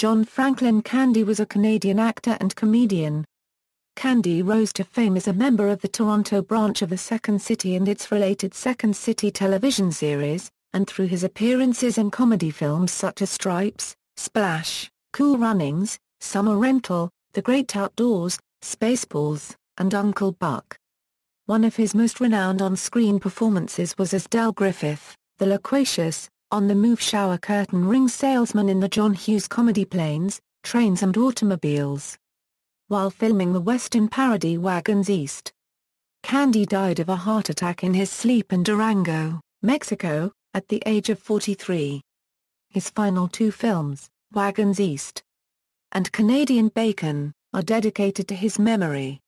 John Franklin Candy was a Canadian actor and comedian. Candy rose to fame as a member of the Toronto branch of the Second City and its related Second City television series, and through his appearances in comedy films such as Stripes, Splash, Cool Runnings, Summer Rental, The Great Outdoors, Spaceballs, and Uncle Buck. One of his most renowned on-screen performances was as Del Griffith, the loquacious, on-the-move shower curtain ring salesman in the John Hughes comedy Planes, Trains and Automobiles. While filming the Western parody Wagons East, Candy died of a heart attack in his sleep in Durango, Mexico, at the age of 43. His final two films, Wagons East and Canadian Bacon, are dedicated to his memory.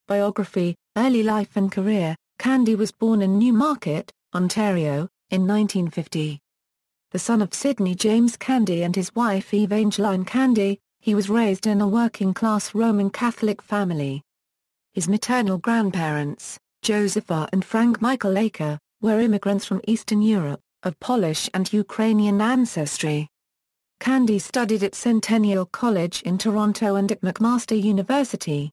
Biography, early life and career. Candy was born in Newmarket, Ontario, in 1950. The son of Sidney James Candy and his wife Evangeline Candy, he was raised in a working-class Roman Catholic family. His maternal grandparents, Josepha and Frank Michael Aker, were immigrants from Eastern Europe, of Polish and Ukrainian ancestry. Candy studied at Centennial College in Toronto and at McMaster University.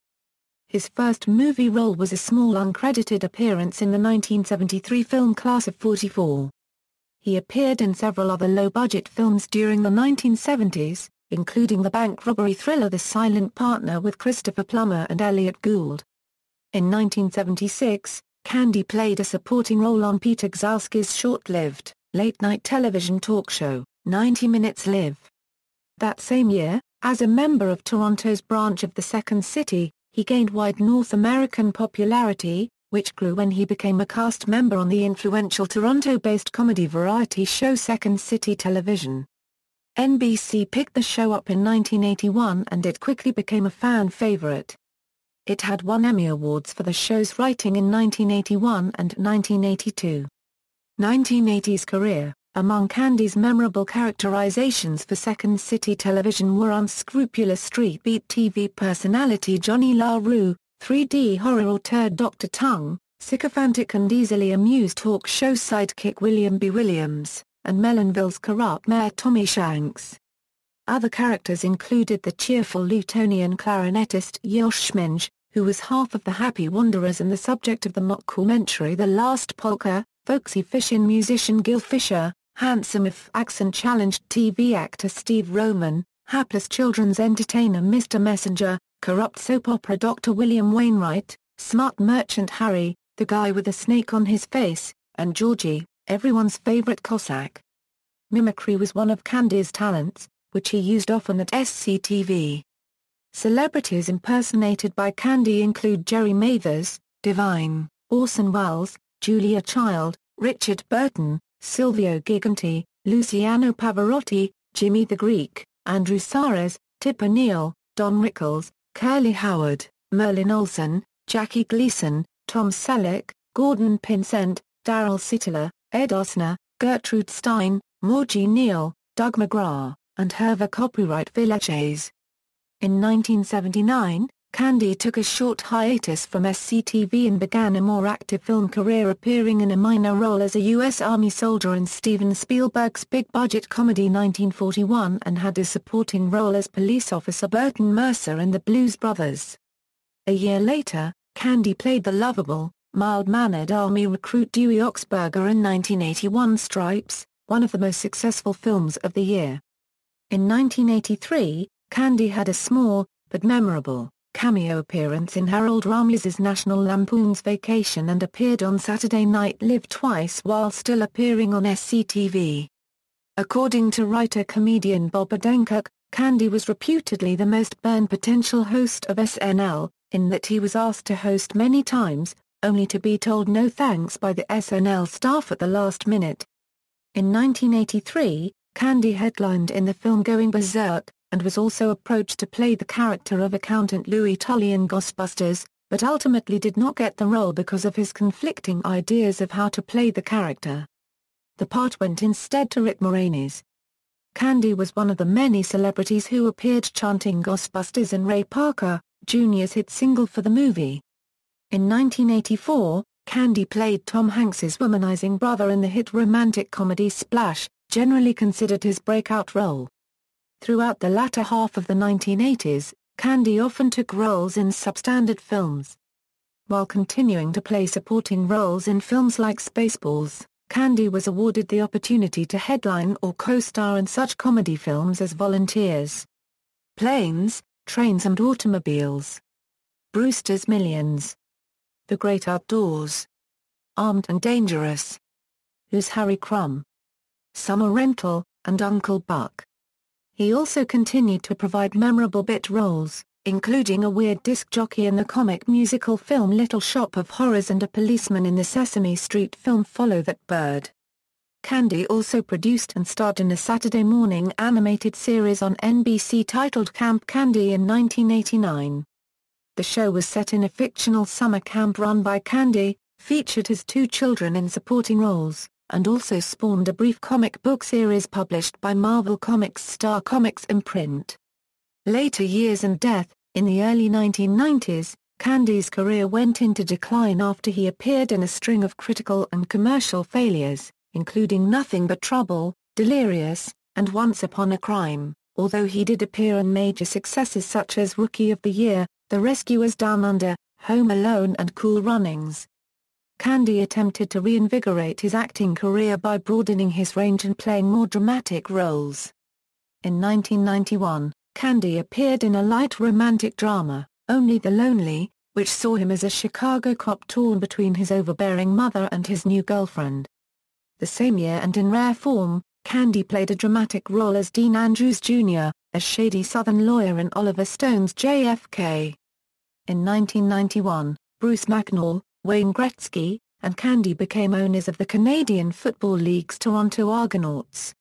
His first movie role was a small uncredited appearance in the 1973 film Class of 44. He appeared in several other low-budget films during the 1970s, including the bank robbery thriller The Silent Partner with Christopher Plummer and Elliot Gould. In 1976, Candy played a supporting role on Peter Gzowski's short-lived, late-night television talk show, 90 Minutes Live. That same year, as a member of Toronto's branch of the Second City, he gained wide North American popularity, which grew when he became a cast member on the influential Toronto-based comedy variety show Second City Television. NBC picked the show up in 1981 and it quickly became a fan favorite. It had won Emmy Awards for the show's writing in 1981 and 1982. 1980s career. Among Candy's memorable characterizations for Second City Television were unscrupulous street beat TV personality Johnny La Rue, 3D horror auteur Dr. Tongue, sycophantic and easily amused talk show sidekick William B. Williams, and Melonville's corrupt mayor Tommy Shanks. Other characters included the cheerful Lutonian clarinetist Yosh Schminge, who was half of the Happy Wanderers and the subject of the mockumentary The Last Polka, folksy fish-in musician Gil Fisher, handsome if accent-challenged TV actor Steve Roman, hapless children's entertainer Mr. Messenger, corrupt soap opera Dr. William Wainwright, smart merchant Harry, the guy with a snake on his face, and Georgie, everyone's favorite Cossack. Mimicry was one of Candy's talents, which he used often at SCTV. Celebrities impersonated by Candy include Jerry Mathers, Divine, Orson Welles, Julia Child, Richard Burton, Silvio Giganti, Luciano Pavarotti, Jimmy the Greek, Andrew Saras, Tip O'Neill, Don Rickles, Curly Howard, Merlin Olsen, Jackie Gleason, Tom Selleck, Gordon Pinsent, Daryl Sittler, Ed Osner, Gertrude Stein, Margie Neal, Doug McGraw, and Hervé Copyright Villechaize. In 1979, Candy took a short hiatus from SCTV and began a more active film career appearing in a minor role as a U.S. Army soldier in Steven Spielberg's big-budget comedy 1941 and had a supporting role as police officer Burton Mercer in The Blues Brothers. A year later, Candy played the lovable, mild-mannered Army recruit Dewey Oxberger in 1981 Stripes, one of the most successful films of the year. In 1983, Candy had a small, but memorable, cameo appearance in Harold Rames's National Lampoon's Vacation and appeared on Saturday Night Live twice while still appearing on SCTV. According to writer-comedian Bob Odenkirk, Candy was reputedly the most burn-potential host of SNL, in that he was asked to host many times, only to be told no thanks by the SNL staff at the last minute. In 1983, Candy headlined in the film Going Berserk, and was also approached to play the character of accountant Louis Tully in Ghostbusters, but ultimately did not get the role because of his conflicting ideas of how to play the character. The part went instead to Rick Moranis. Candy was one of the many celebrities who appeared chanting Ghostbusters and Ray Parker, Jr.'s hit single for the movie. In 1984, Candy played Tom Hanks's womanizing brother in the hit romantic comedy Splash, generally considered his breakout role. Throughout the latter half of the 1980s, Candy often took roles in substandard films. While continuing to play supporting roles in films like Spaceballs, Candy was awarded the opportunity to headline or co-star in such comedy films as Volunteers, Planes, Trains and Automobiles, Brewster's Millions, The Great Outdoors, Armed and Dangerous, Who's Harry Crumb, Summer Rental, and Uncle Buck. He also continued to provide memorable bit roles, including a weird disc jockey in the comic musical film Little Shop of Horrors and a policeman in the Sesame Street film Follow That Bird. Candy also produced and starred in a Saturday morning animated series on NBC titled Camp Candy in 1989. The show was set in a fictional summer camp run by Candy, featured his two children in supporting roles, and also spawned a brief comic book series published by Marvel Comics' Star Comics imprint. Later years and death. In the early 1990s, Candy's career went into decline after he appeared in a string of critical and commercial failures, including Nothing But Trouble, Delirious, and Once Upon a Crime, although he did appear in major successes such as Rookie of the Year, The Rescuers Down Under, Home Alone and Cool Runnings. Candy attempted to reinvigorate his acting career by broadening his range and playing more dramatic roles. In 1991, Candy appeared in a light romantic drama, Only the Lonely, which saw him as a Chicago cop torn between his overbearing mother and his new girlfriend. The same year and in rare form, Candy played a dramatic role as Dean Andrews Jr., a shady Southern lawyer in Oliver Stone's JFK. In 1991, Bruce McNall, Wayne Gretzky, and Candy became owners of the Canadian Football League's Toronto Argonauts.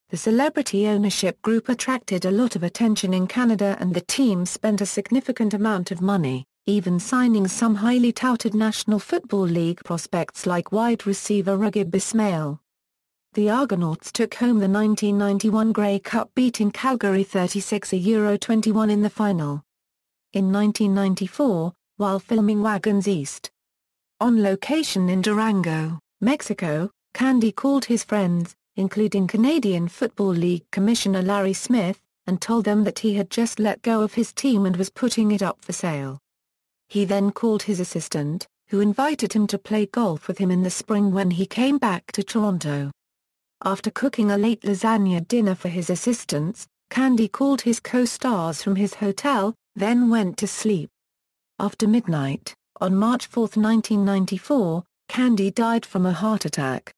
The celebrity ownership group attracted a lot of attention in Canada and the team spent a significant amount of money, even signing some highly touted National Football League prospects like wide receiver Ragib Ismail. The Argonauts took home the 1991 Grey Cup, beating Calgary 36-21 in the final. In 1994, while filming Wagons East, on location in Durango, Mexico, Candy called his friends, including Canadian Football League Commissioner Larry Smith, and told them that he had just let go of his team and was putting it up for sale. He then called his assistant, who invited him to play golf with him in the spring when he came back to Toronto. After cooking a late lasagna dinner for his assistants, Candy called his co-stars from his hotel, then went to sleep. After midnight, on March 4, 1994, Candy died from a heart attack.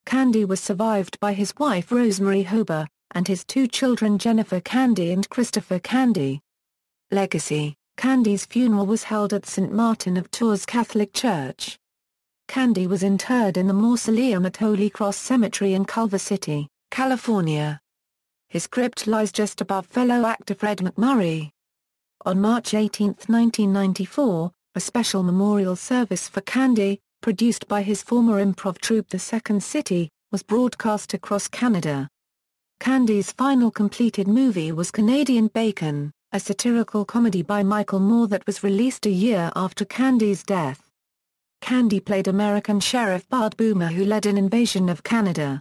Candy was survived by his wife Rosemary Hober, and his two children Jennifer Candy and Christopher Candy. Legacy: Candy's funeral was held at St. Martin of Tours Catholic Church. Candy was interred in the mausoleum at Holy Cross Cemetery in Culver City, California. His crypt lies just above fellow actor Fred MacMurray. On March 18, 1994, a special memorial service for Candy, produced by his former improv troupe The Second City, was broadcast across Canada. Candy's final completed movie was Canadian Bacon, a satirical comedy by Michael Moore that was released a year after Candy's death. Candy played American Sheriff Bart Boomer who led an invasion of Canada.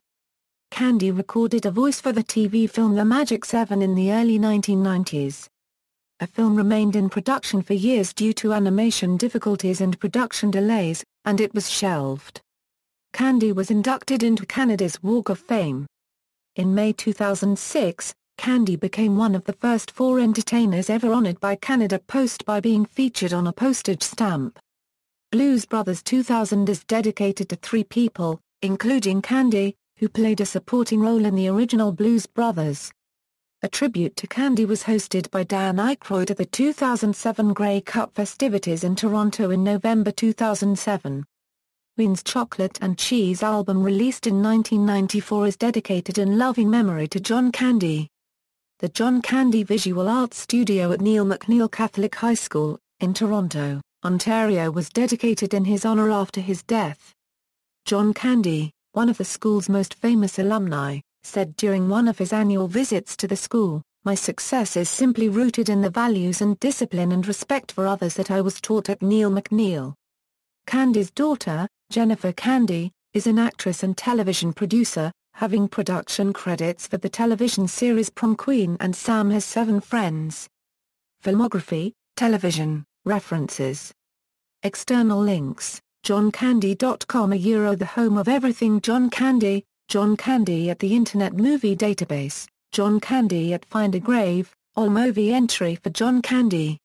Candy recorded a voice for the TV film The Magic 7 in the early 1990s. The film remained in production for years due to animation difficulties and production delays, and it was shelved. Candy was inducted into Canada's Walk of Fame. In May 2006, Candy became one of the first 4 entertainers ever honored by Canada Post by being featured on a postage stamp. Blues Brothers 2000 is dedicated to 3 people, including Candy, who played a supporting role in the original Blues Brothers. A tribute to Candy was hosted by Dan Aykroyd at the 2007 Grey Cup festivities in Toronto in November 2007. Ween's Chocolate and Cheese album released in 1994 is dedicated in loving memory to John Candy. The John Candy Visual Arts Studio at Neil MacNeil Catholic High School, in Toronto, Ontario was dedicated in his honour after his death. John Candy, one of the school's most famous alumni, said during one of his annual visits to the school, "My success is simply rooted in the values and discipline and respect for others that I was taught at Neil MacNeil." Candy's daughter, Jennifer Candy, is an actress and television producer. having production credits for the television series Prom Queen and Sam Has 7 Friends. Filmography, television, references. External links, johncandy.com. The home of everything John Candy, John Candy at the Internet Movie Database, John Candy at Find a Grave, Allmovie entry for John Candy.